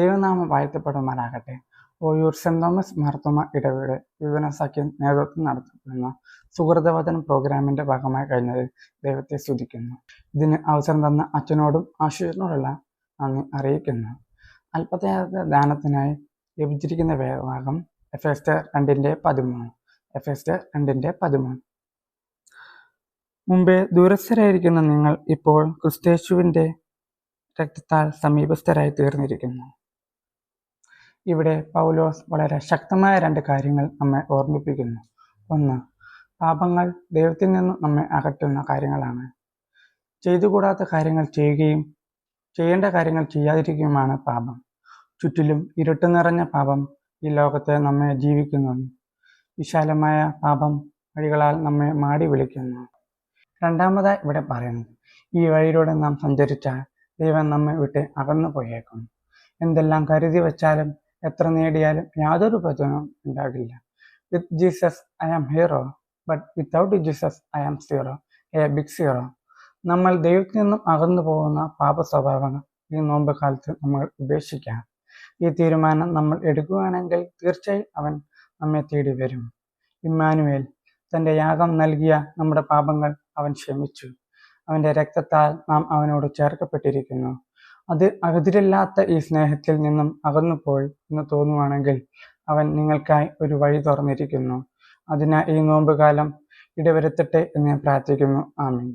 ദൈവനാമം വാഴ്ത്തപ്പെടുമാറാകട്ടെ. Oyoor saint Thomas Marthoma ഇടവയുടെ വിവരണ സഖ്യം നേതൃത്വം നടത്തപ്പെടുന്ന സുഹൃതവചനം പ്രോഗ്രാമിന്റെ ഭാഗമായി കഴിഞ്ഞത് ദൈവത്തെ സ്തുതിക്കുന്നു. ഇതിന് അവസരം തന്ന അച്ഛനോടും ആശുവിനോടുള്ള നന്ദി അറിയിക്കുന്നു. അല്പത്തെ ദാനത്തിനായി ലഭിച്ചിരിക്കുന്ന ഭാഗം എഫേസ്യർ 2:13. മുമ്പേ ദൂരസ്ഥരായിരിക്കുന്ന നിങ്ങൾ ഇപ്പോൾ ക്രിസ്തേശുവിന്റെ രക്തത്താൽ സമീപസ്ഥരായി തീർന്നിരിക്കുന്നു. ഇവിടെ പൗലോസ് വളരെ ശക്തമായ 2 കാര്യങ്ങൾ നമ്മെ ഓർമ്മിപ്പിക്കുന്നു. ഒന്ന്, പാപങ്ങൾ ദൈവത്തിൽ നിന്നും നമ്മെ അകറ്റുന്ന കാര്യങ്ങളാണ്. ചെയ്തുകൂടാത്ത കാര്യങ്ങൾ ചെയ്യുകയും ചെയ്യേണ്ട കാര്യങ്ങൾ ചെയ്യാതിരിക്കുകയുമാണ് പാപം. ചുറ്റിലും ഇരുട്ട് നിറഞ്ഞ പാപം ഈ ലോകത്തെ നമ്മെ ജീവിക്കുന്നതും വിശാലമായ പാപം വഴികളാൽ നമ്മെ മാടി വിളിക്കുന്നു. രണ്ടാമതായി ഇവിടെ പറയുന്നത്, ഈ വഴിയിലൂടെ നാം സഞ്ചരിച്ചാൽ ദൈവം നമ്മെ വിട്ട് അകന്നു പോയേക്കും. എന്തെല്ലാം കരുതി വച്ചാലും എത്ര നേടിയാലും യാതൊരു പ്രയോജനവും ഉണ്ടാകില്ല. With Jesus I am hero, but without Jesus I am zero, a big zero. നമ്മൾ ദൈവത്തിൽ നിന്നും അകന്നു പോകുന്ന പാപ സ്വഭാവങ്ങൾ ഈ നോമ്പ് കാലത്ത് നമ്മൾ ഉപേക്ഷിക്കാം. ഈ തീരുമാനം നമ്മൾ എടുക്കുകയാണെങ്കിൽ തീർച്ചയായും അവൻ നമ്മെ തേടി വരും. ഇമ്മാനുവേൽ, തൻ്റെ യാഗം നൽകിയ നമ്മുടെ പാപങ്ങൾ അവൻ ക്ഷമിച്ചു. അവൻ്റെ രക്തത്താൽ നാം അവനോട് ചേർക്കപ്പെട്ടിരിക്കുന്നു. അത് അതിരില്ലാത്ത ഈ സ്നേഹത്തിൽ നിന്നും അകന്നുപോയി എന്ന് തോന്നുവാണെങ്കിൽ അവൻ നിങ്ങൾക്കായി ഒരു വഴി തുറന്നിരിക്കുന്നു. അതിനാൽ ഈ നോമ്പുകാലം ഇടവരുത്തട്ടെ എന്ന് ഞാൻ പ്രാർത്ഥിക്കുന്നു. ആമീൻ.